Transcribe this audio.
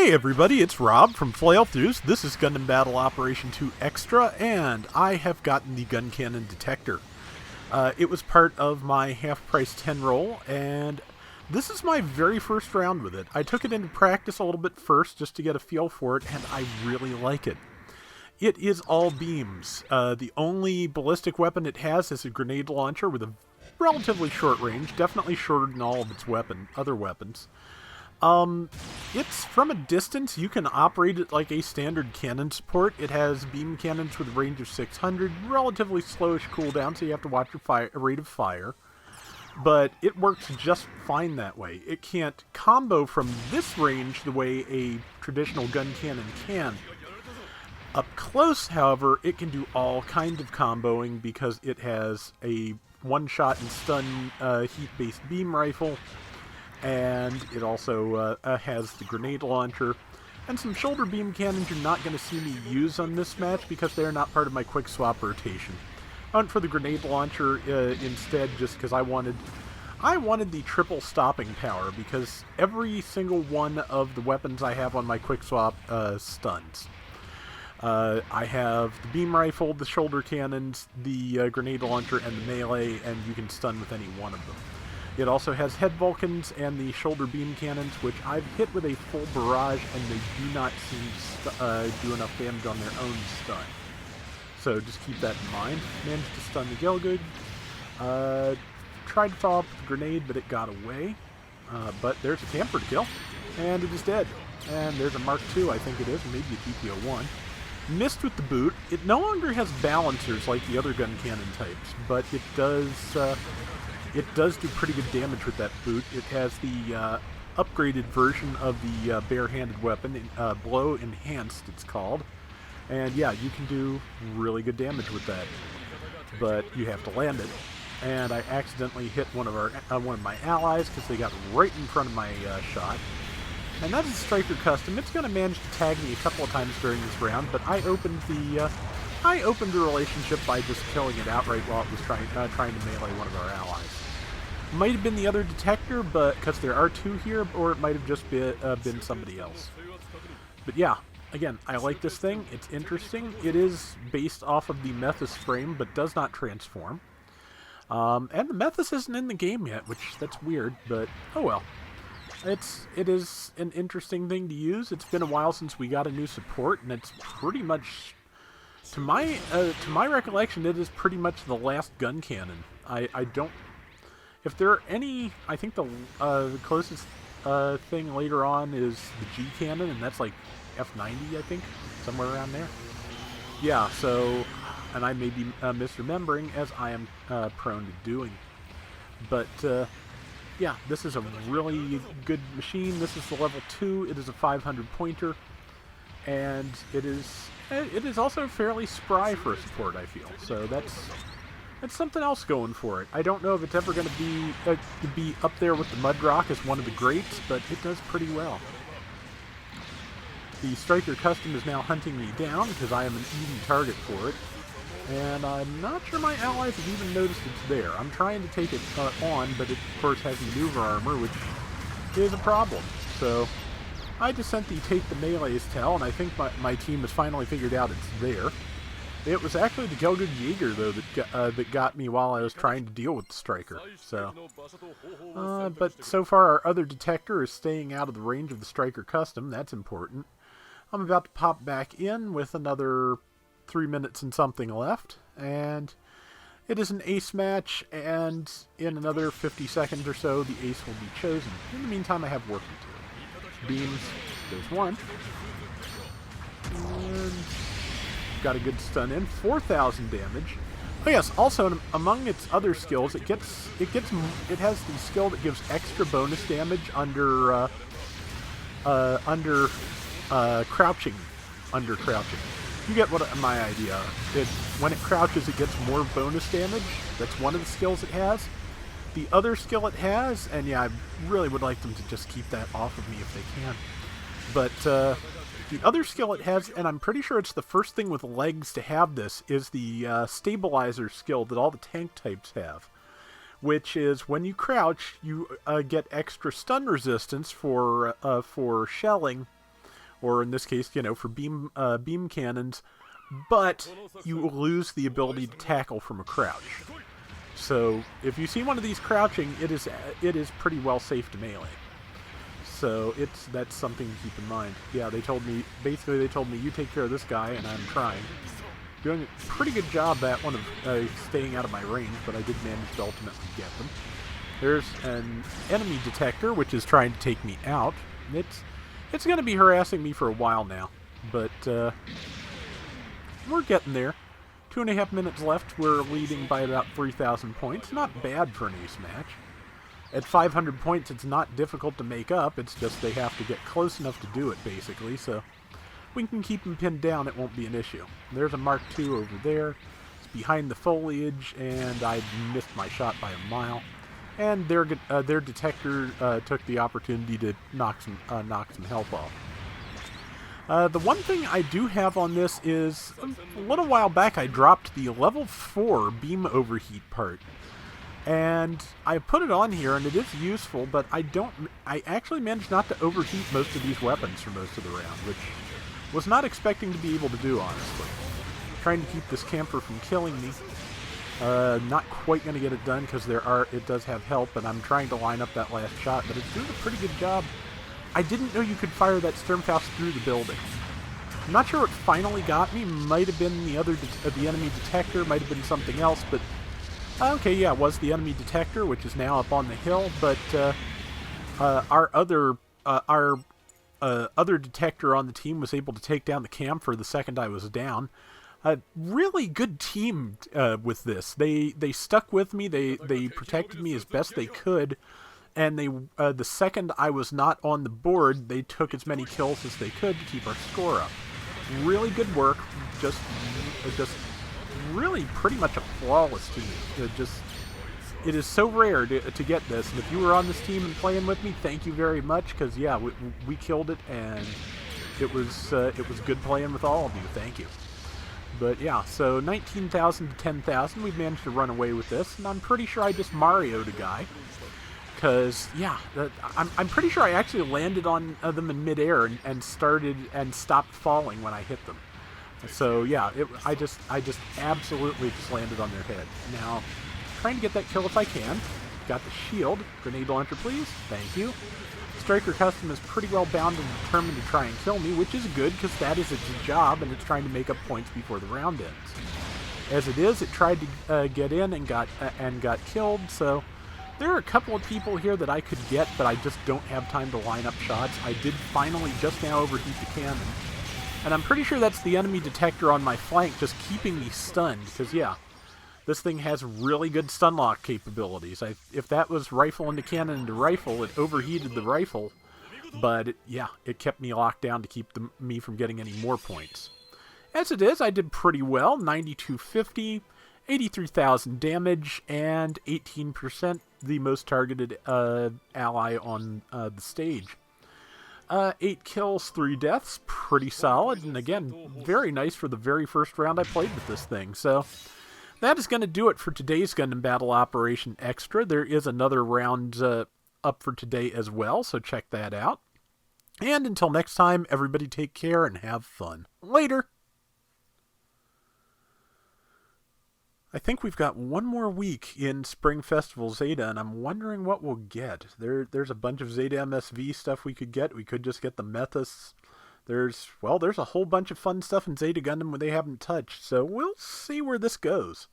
Hey everybody, it's Rob from Flailthroughs. This is Gundam Battle Operation 2 Extra, and I have gotten the Guncannon Detector. It was part of my half-price 10 roll, and this is my very first round with it. I took it into practice a little bit first just to get a feel for it, and I really like it. It is all beams. The only ballistic weapon it has is a grenade launcher with a relatively short range, definitely shorter than all of its other weapons. It's from a distance. You can operate it like a standard cannon support. It has beam cannons with a range of 600, relatively slowish cooldown, so you have to watch your rate of fire. But it works just fine that way. It can't combo from this range the way a traditional gun cannon can. Up close, however, it can do all kinds of comboing because it has a one-shot and stun heat-based beam rifle. And it also has the grenade launcher and some shoulder beam cannons you're not going to see me use on this match because they're not part of my quick swap rotation. I went for the grenade launcher instead just because I wanted the triple stopping power because every single one of the weapons I have on my quick swap stuns. I have the beam rifle, the shoulder cannons, the grenade launcher, and the melee, and you can stun with any one of them. It also has head Vulcans and the shoulder beam cannons, which I've hit with a full barrage, and they do not seem to do enough damage on their own stun. So just keep that in mind. Managed to stun the Gelgood. Tried to follow up with the grenade, but it got away. But there's a camper to kill, and it is dead. And there's a Mark II, I think it is, maybe a GPO-1. Missed with the boot. It no longer has balancers like the other gun cannon types, but it does do pretty good damage with that boot. It has the upgraded version of the bare-handed weapon, Blow Enhanced it's called. And yeah, you can do really good damage with that, but you have to land it. And I accidentally hit one of my allies because they got right in front of my shot. And that is a Striker Custom. It's going to manage to tag me a couple of times during this round, but I opened the relationship by just killing it outright while it was trying to melee one of our allies. Might have been the other Detector, but because there are two here, or it might have just been somebody else. But yeah, again, I like this thing. It's interesting. It is based off of the Methus frame, but does not transform. And the Methus isn't in the game yet, that's weird, but oh well. It is an interesting thing to use. It's been a while since we got a new support, and it's pretty much, to my recollection, it is pretty much the last gun cannon. I don't. If there are any, I think the closest thing later on is the G cannon, and that's like F90, I think, somewhere around there. Yeah, so, and I may be misremembering, as I am prone to doing. But, yeah, this is a really good machine. This is the level 2. It is a 500 pointer, and it is also fairly spry for a support, I feel. So that's something else going for it. I don't know if it's ever going to be up there with the Mudrock as one of the greats, but it does pretty well. The Striker Custom is now hunting me down because I am an easy target for it, and I'm not sure my allies have even noticed it's there. I'm trying to take it on, but it of course has maneuver armor, which is a problem. So I just sent the Take the Melee's tell, and I think my team has finally figured out it's there. It was actually the Gelgood Jaeger, though, that got me while I was trying to deal with the Striker. So, but so far our other Detector is staying out of the range of the Striker Custom. That's important. I'm about to pop back in with another 3 minutes and something left, and it is an ace match, and in another 50 seconds or so, the ace will be chosen. In the meantime, I have work to do. Beams, there's one. And got a good stun in, 4,000 damage. Oh yes, also among its other skills, it has the skill that gives extra bonus damage under crouching. Under crouching. You get my idea. When it crouches, it gets more bonus damage. That's one of the skills it has. The other skill it has, and yeah, I really would like them to just keep that off of me if they can. But the other skill it has, and I'm pretty sure it's the first thing with legs to have this, is the stabilizer skill that all the tank types have. Which is when you crouch, you get extra stun resistance for shelling or in this case, for beam cannons, but you lose the ability to tackle from a crouch. So if you see one of these crouching, it is pretty well safe to melee. So that's something to keep in mind. Yeah, they told me you take care of this guy, and I'm trying. Doing a pretty good job that one of staying out of my range, but I did manage to ultimately get them. There's an enemy detector, which is trying to take me out. It's going to be harassing me for a while now, but we're getting there. 2.5 minutes left. We're leading by about 3,000 points. Not bad for an ace match. At 500 points, it's not difficult to make up. It's just they have to get close enough to do it, basically. So we can keep them pinned down. It won't be an issue. There's a Mark II over there. It's behind the foliage, and I missed my shot by a mile. And their detector took the opportunity to knock some health off. The one thing I do have on this is, a little while back I dropped the level 4 beam overheat part. And I put it on here, and it is useful, but I actually managed not to overheat most of these weapons for most of the round, which was not expecting to be able to do, honestly. Trying to keep this camper from killing me. Not quite going to get it done because it does have help, and I'm trying to line up that last shot, but it's doing a pretty good job. I didn't know you could fire that Sturmfaust through the building. I'm not sure what finally got me. Might have been the enemy detector, might have been something else, but okay, yeah, it was the enemy detector, which is now up on the hill, but our other detector on the team was able to take down the camper the second I was down. A really good team with this. They stuck with me. They protected me as best they could, and the second I was not on the board, they took as many kills as they could to keep our score up. Really good work. Just really pretty much a flawless team. It is so rare to get this, and if you were on this team and playing with me, thank you very much, because yeah, we killed it, and it was good playing with all of you. Thank you. But yeah, so 19,000 to 10,000, we've managed to run away with this, and I'm pretty sure I just Mario'd a guy, because yeah, I'm pretty sure I actually landed on them in midair and stopped falling when I hit them. So yeah, I just absolutely just landed on their head. Now, trying to get that kill if I can. Got the shield. Grenade launcher, please. Thank you. Striker Custom is pretty well bound and determined to try and kill me, which is good because that is its job, and it's trying to make up points before the round ends. As it is, it tried to get in and got killed. So there are a couple of people here that I could get, but I just don't have time to line up shots. I did finally just now overheat the cannon. And I'm pretty sure that's the enemy detector on my flank just keeping me stunned, because yeah, this thing has really good stun lock capabilities. If that was rifle into cannon into rifle, it overheated the rifle, but it kept me locked down to keep me from getting any more points. As it is, I did pretty well, 9250, 83,000 damage, and 18% the most targeted ally on the stage. 8 kills, 3 deaths, pretty solid, and again, very nice for the very first round I played with this thing. So that is going to do it for today's Gundam Battle Operation Extra. There is another round up for today as well, so check that out. And until next time, everybody take care and have fun. Later! I think we've got one more week in Spring Festival Zeta, and I'm wondering what we'll get. There's a bunch of Zeta MSV stuff we could get. We could just get the Methus. There's a whole bunch of fun stuff in Zeta Gundam they haven't touched, so we'll see where this goes.